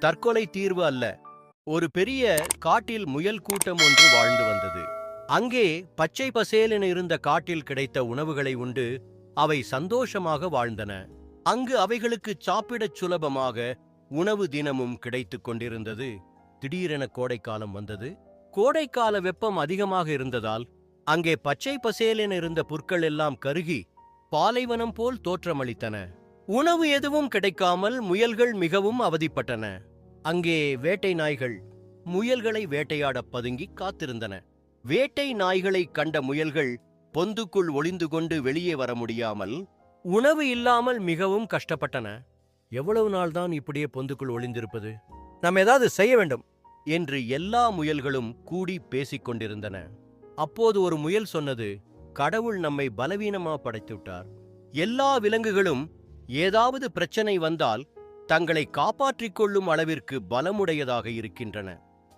தற்கொலை தீர்வு அல்ல. ஒரு பெரிய காட்டில் முயல் கூட்டம் ஒன்று வாழ்ந்து வந்தது. அங்கே பச்சை பசேலென இருந்த காட்டில் கிடைத்த உணவுகளை உண்டு அவை சந்தோஷமாக வாழ்ந்தன. அங்கு அவைகளுக்கு சாப்பிடச் சுலபமாக உணவு தினமும் கிடைத்துக் கொண்டிருந்தது. திடீரென கோடைக்காலம் வந்தது. கோடைக்கால வெப்பம் அதிகமாக இருந்ததால் அங்கே பச்சை பசேலென இருந்த புற்கள் எல்லாம் கருகி பாலைவனம் போல் தோற்றமளித்தன. உணவு எதுவும் கிடைக்காமல் முயல்கள் மிகவும் அவதிப்பட்டன. அங்கே வேட்டை நாய்கள் முயல்களை வேட்டையாட பதுங்கி காத்திருந்தன. வேட்டை நாய்களை கண்ட முயல்கள் பொந்துக்குள் ஒளிந்து கொண்டு வெளியே வர முடியாமல் உணவு இல்லாமல் மிகவும் கஷ்டப்பட்டன. எவ்வளவு நாள்தான் இப்படியே பொந்துக்குள் ஒளிந்திருப்பது? நாம் ஏதாவது செய்ய வேண்டும் என்று எல்லா முயல்களும் கூடி பேசிக் கொண்டிருந்தன. அப்போது ஒரு முயல் சொன்னது, கடவுள் நம்மை பலவீனமா படைத்துவிட்டார். எல்லா விலங்குகளும் ஏதாவது பிரச்சனை வந்தால் தங்களை காப்பாற்றிக் கொள்ளும் அளவிற்கு பலமுடையதாக இருக்கின்றன.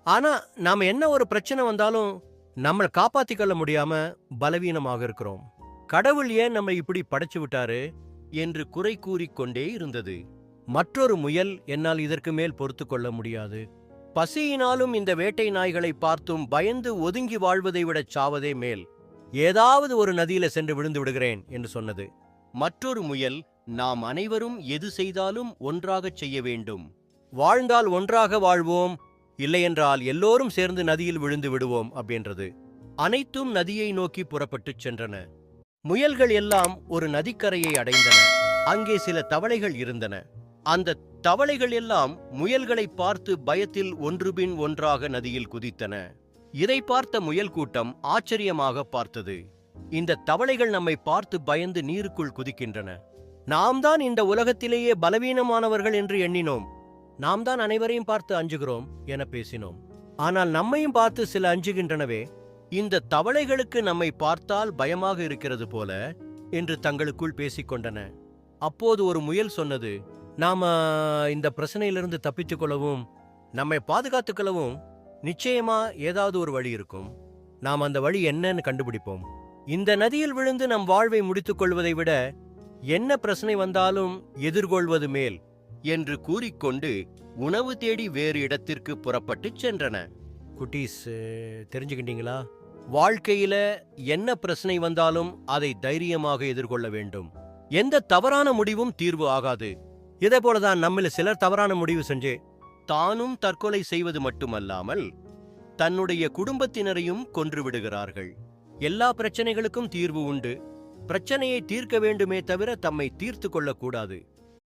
ஆனா நாம என்ன ஒரு பிரச்சனை வந்தாலும் நம்மளை காப்பாத்திக் கொள்ள முடியாம பலவீனமாக இருக்கிறோம். கடவுள் ஏன் நம்மை இப்படி படைச்சு விட்டாரு என்று குறை கூறிக்கொண்டே இருந்தது. மற்றொரு முயல், என்னால் இதற்கு மேல் பொறுத்து கொள்ள முடியாது. பசியினாலும் இந்த வேட்டை நாய்களை பார்த்தும் பயந்து ஒதுங்கி வாழ்வதை விட சாவதே மேல். ஏதாவது ஒரு நதியில சென்று விழுந்து விடுகிறேன் என்று சொன்னது. மற்றொரு முயல், நாம் அனைவரும் எது செய்தாலும் ஒன்றாகச் செய்ய வேண்டும். வாழ்ந்தால் ஒன்றாக வாழ்வோம், இல்லையென்றால் எல்லோரும் சேர்ந்து நதியில் விழுந்து விடுவோம் அப்படின்றது. அனைத்தும் நதியை நோக்கி புறப்பட்டுச் சென்றன. முயல்கள் எல்லாம் ஒரு நதிக்கரையை அடைந்தன. அங்கே சில தவளைகள் இருந்தன. அந்த தவளைகள் எல்லாம் முயல்களை பார்த்து பயத்தில் ஒன்றுபின் ஒன்றாக நதியில் குதித்தன. இதை பார்த்த முயல் கூட்டம் ஆச்சரியமாக பார்த்தது. இந்த தவளைகள் நம்மை பார்த்து பயந்து நீருக்குள் குதிக்கின்றன. நாம் தான் இந்த உலகத்திலேயே பலவீனமானவர்கள் என்று எண்ணினோம். நாம் தான் அனைவரையும் பார்த்து அஞ்சுகிறோம் என பேசினோம். ஆனால் நம்மையும் பார்த்து சில அஞ்சுகின்றனவே. இந்த தவளைகளுக்கு நம்மை பார்த்தால் பயமாக இருக்கிறது போல என்று தங்களுக்குள் பேசிக்கொண்டன. அப்போது ஒரு முயல் சொன்னது, நாம இந்த பிரச்சனையிலிருந்து தப்பித்துக் கொள்ளவும் நம்மை பாதுகாத்துக் கொள்ளவும் நிச்சயமா ஏதாவது ஒரு வழி இருக்கும். நாம் அந்த வழி என்னன்னு கண்டுபிடிப்போம். இந்த நதியில் விழுந்து நம் வாழ்வை முடித்துக் கொள்வதை விட என்ன பிரச்சனை வந்தாலும் எதிர்கொள்வது மேல் என்று கூறிக்கொண்டு உணவு தேடி வேறு இடத்திற்கு புறப்பட்டுச் சென்றன. குட்டீஸ், தெரிஞ்சுக்கிட்டீங்களா? வாழ்க்கையில என்ன பிரச்சனை வந்தாலும் அதை தைரியமாக எதிர்கொள்ள வேண்டும். எந்த தவறான முடிவும் தீர்வு ஆகாது. இதே போலதான் நம்மள சிலர் தவறான முடிவு செஞ்சு தானும் தற்கொலை செய்வது மட்டுமல்லாமல் தன்னுடைய குடும்பத்தினரையும் கொன்று விடுகிறார்கள். எல்லா பிரச்சனைகளுக்கும் தீர்வு உண்டு. பிரச்சனையை தீர்க்க வேண்டுமே தவிர தம்மை தீர்த்து கொள்ளக்கூடாது.